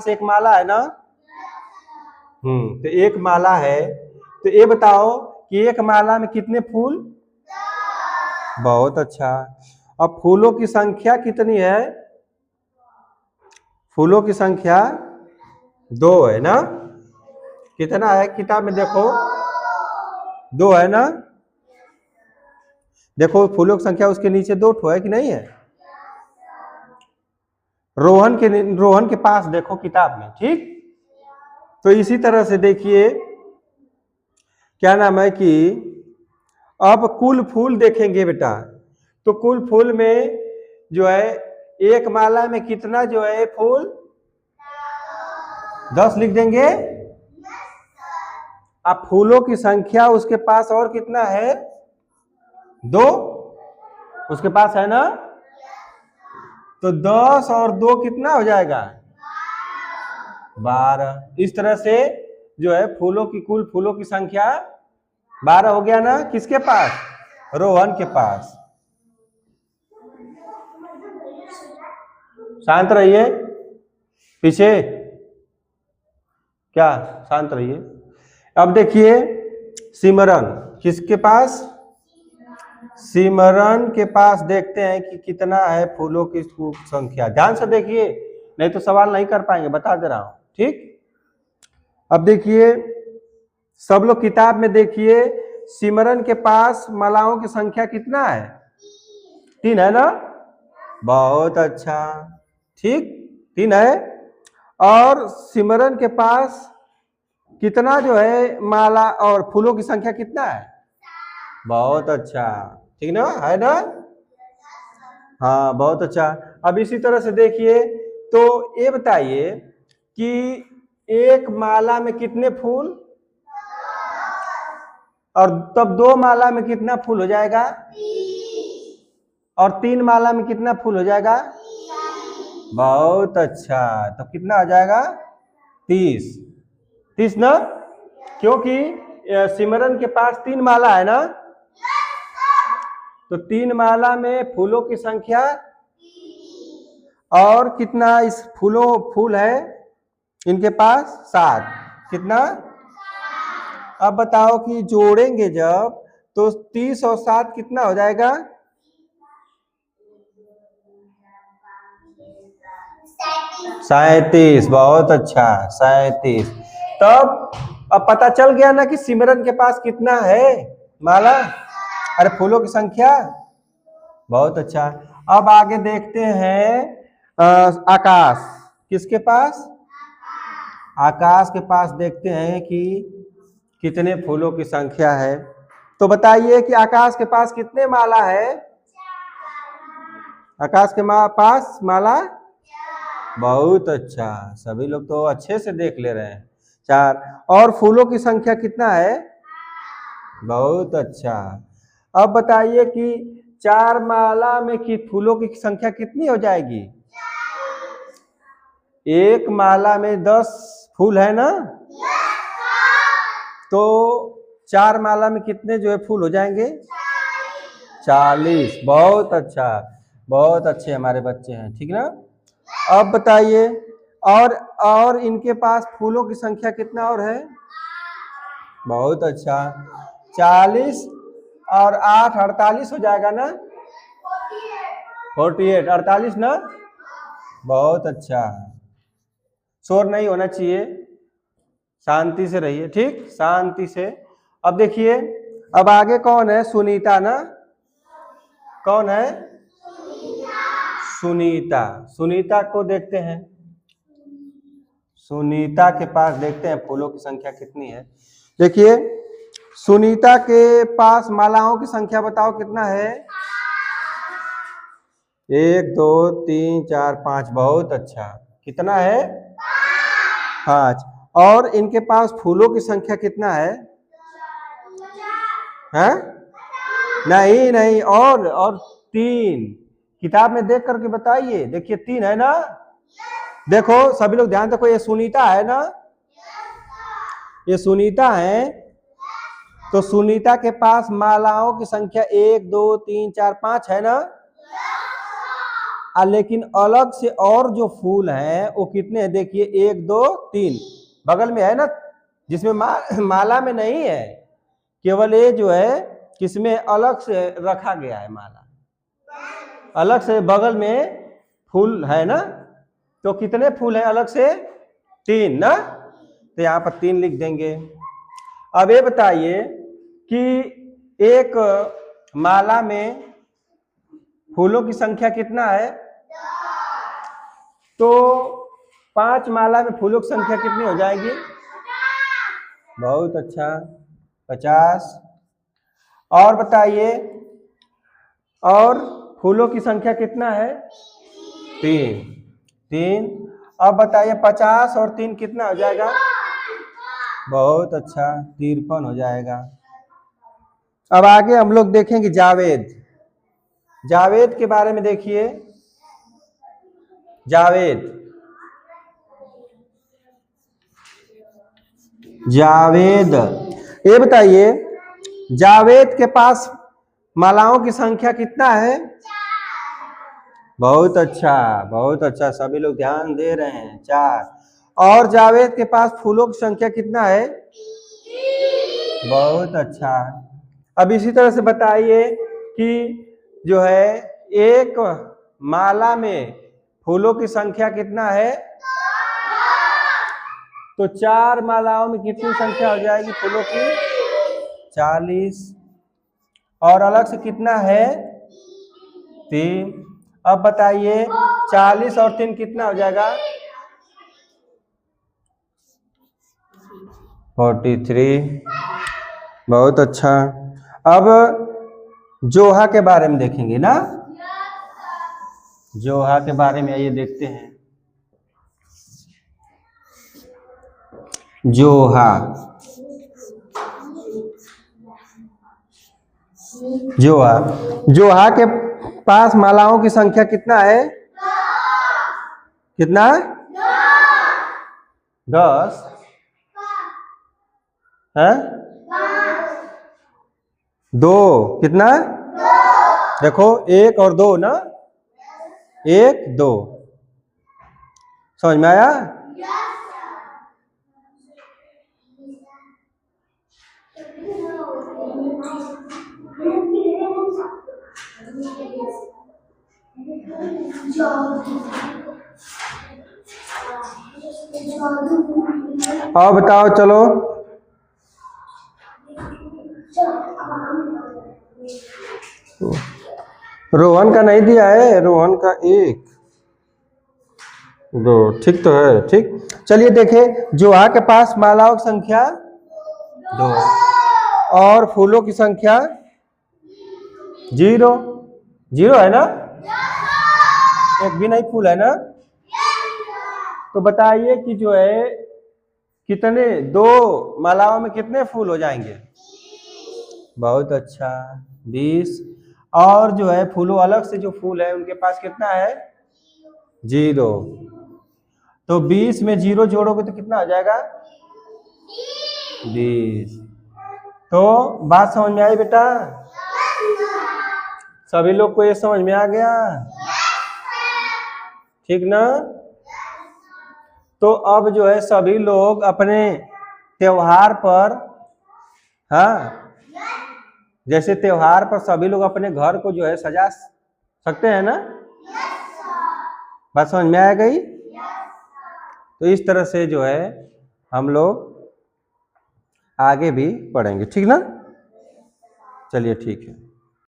पास एक माला है ना? तो एक माला है, तो ये बताओ कि एक माला में कितने फूल? बहुत अच्छा। अब फूलों की संख्या कितनी है? फूलों की संख्या 2 है ना? कितना है किताब में देखो? 2 है ना? देखो फूलों की संख्या उसके नीचे 2 ठो है कि नहीं है? रोहन के पास देखो किताब में, ठीक? तो इसी तरह से देखिए क्या नाम है कि अब कुल फूल देखेंगे बेटा, तो कुल फूल में जो है एक माला में कितना जो है फूल? 10 लिख देंगे। अब फूलों की संख्या उसके पास और कितना है? 2 उसके पास है ना? तो 10 और 2 कितना हो जाएगा? 12। इस तरह से जो है कुल फूलों की संख्या 12 हो गया ना? किसके पास? रोहन के पास। शांत रहिए, पीछे क्या शांत रहिए। अब देखिए सिमरन किसके पास? सिमरन के पास देखते हैं कि कितना है फूलों की संख्या। ध्यान से देखिए, नहीं तो सवाल नहीं कर पाएंगे, बता दे रहा हूं, ठीक? अब देखिए सब लोग किताब में देखिए, सिमरन के पास मालाओं की संख्या कितना है? 3 है ना? बहुत अच्छा, ठीक, 3 है। और सिमरन के पास कितना जो है माला और फूलों की संख्या कितना है? बहुत अच्छा, ठीक ना? है ना? हाँ बहुत अच्छा। अब इसी तरह से देखिए, तो ये बताइए कि एक माला में कितने फूल, और तब 2 माला में कितना फूल हो जाएगा? और 3 माला में कितना फूल हो जाएगा? बहुत अच्छा, तो कितना हो जाएगा? 30 ना? क्योंकि सिमरन के पास 3 माला है ना? तो 3 माला में फूलों की संख्या और कितना इस फूल है इनके पास? 7। कितना? अब बताओ कि जोड़ेंगे जब तो 30 और 7 कितना हो जाएगा? 37। बहुत अच्छा, 37। तब अब पता चल गया ना कि सिमरन के पास कितना है माला, अरे फूलों की संख्या। बहुत अच्छा। अब आगे देखते हैं आकाश किसके पास? आकाश के पास देखते हैं कि कितने फूलों की संख्या है। तो बताइए कि आकाश के पास कितने माला है? आकाश के पास माला? बहुत अच्छा, सभी लोग तो अच्छे से देख ले रहे हैं। 4। और फूलों की संख्या कितना है? बहुत अच्छा। अब बताइए कि 4 माला में कि फूलों की संख्या कितनी हो जाएगी? एक माला में 10 फूल है ना? तो 4 माला में कितने जो है फूल हो जाएंगे? 40। बहुत अच्छा, बहुत अच्छे हमारे बच्चे हैं, ठीक ना? अब बताइए और इनके पास फूलों की संख्या कितना और है? बहुत अच्छा, 40 और 8 48 हो जाएगा ना? 48 48 ना? बहुत अच्छा, शोर नहीं होना चाहिए, शांति से रहिए, ठीक, शांति से। अब देखिए अब आगे कौन है? सुनीता ना? कौन है? सुनीता। सुनीता को देखते हैं, सुनीता के पास देखते हैं फूलों की संख्या कितनी है। देखिए सुनीता के पास मालाओं की संख्या बताओ कितना है? 1 2 3 4 5। बहुत अच्छा, कितना है? 5। और इनके पास फूलों की संख्या कितना है? हैं? नहीं नहीं, और 3। किताब में देख करके बताइए। देखिए 3 है ना? देखो सभी लोग ध्यान देखो, ये सुनीता है ना? ये सुनीता है। तो सुनीता के पास मालाओं की संख्या 1 2 3 4 5 है ना? लेकिन अलग से और जो फूल हैं वो कितने हैं? देखिए 1 2 3 बगल में है ना, जिसमें माला में नहीं है, केवल ये जो है किसमें अलग से रखा गया है माला, अलग से बगल में फूल है ना। तो कितने फूल हैं अलग से? 3 ना, तो यहाँ पर 3 लिख देंगे। अब ये बताइए कि एक माला में फूलों की संख्या कितना है? तो 5 माला में फूलों की संख्या कितनी हो जाएगी? बहुत अच्छा, 50। और बताइए, और फूलों की संख्या कितना है? 3। अब बताइए 50 और 3 कितना हो जाएगा? बहुत अच्छा, 53 हो जाएगा। अब आगे हम लोग देखेंगे जावेद। जावेद के बारे में देखिए, जावेद ये बताइए, जावेद के पास मालाओं की संख्या कितना है? बहुत अच्छा, सभी लोग ध्यान दे रहे हैं, 4। और जावेद के पास फूलों की संख्या कितना है? बहुत अच्छा। अब इसी तरह से बताइए कि जो है एक माला में फूलों की संख्या कितना है? तो 4 मालाओं में कितनी संख्या हो जाएगी फूलों की? 40। और अलग से कितना है? 3। अब बताइए 40 और 3 कितना हो जाएगा? 43। बहुत अच्छा। अब जोहा के बारे में देखेंगे ना, जोहा के बारे में आइए देखते हैं। जोहा, जोहा के पास मालाओं की संख्या कितना है? कितना? 10 है? 2 कितना? देखो 1 और 2 ना, 1 2 समझ में आया? और बताओ, चलो रोहन का नहीं दिया है, रोहन का 1 2 ठीक तो है, ठीक। चलिए देखें, जोहा के पास मालाओं की संख्या 2 और फूलों की संख्या 0 है ना, एक भी नहीं फूल है ना। तो बताइए कि जो है कितने 2 मालाओं में कितने फूल हो जाएंगे? बहुत अच्छा, 20। और जो है फूलों अलग से जो फूल है उनके पास कितना है? 0। तो 20 में 0 जोड़ोगे तो कितना हो जाएगा? 20। तो बात समझ में आई बेटा? सभी लोग को ये समझ में आ गया? ठीक ना। तो अब जो है सभी लोग अपने त्योहार पर, हाँ, जैसे त्योहार पर सभी लोग अपने घर को जो है सजा सकते हैं ना। बात समझ में आ गई? तो इस तरह से जो है हम लोग आगे भी पढ़ेंगे, ठीक ना। चलिए ठीक है।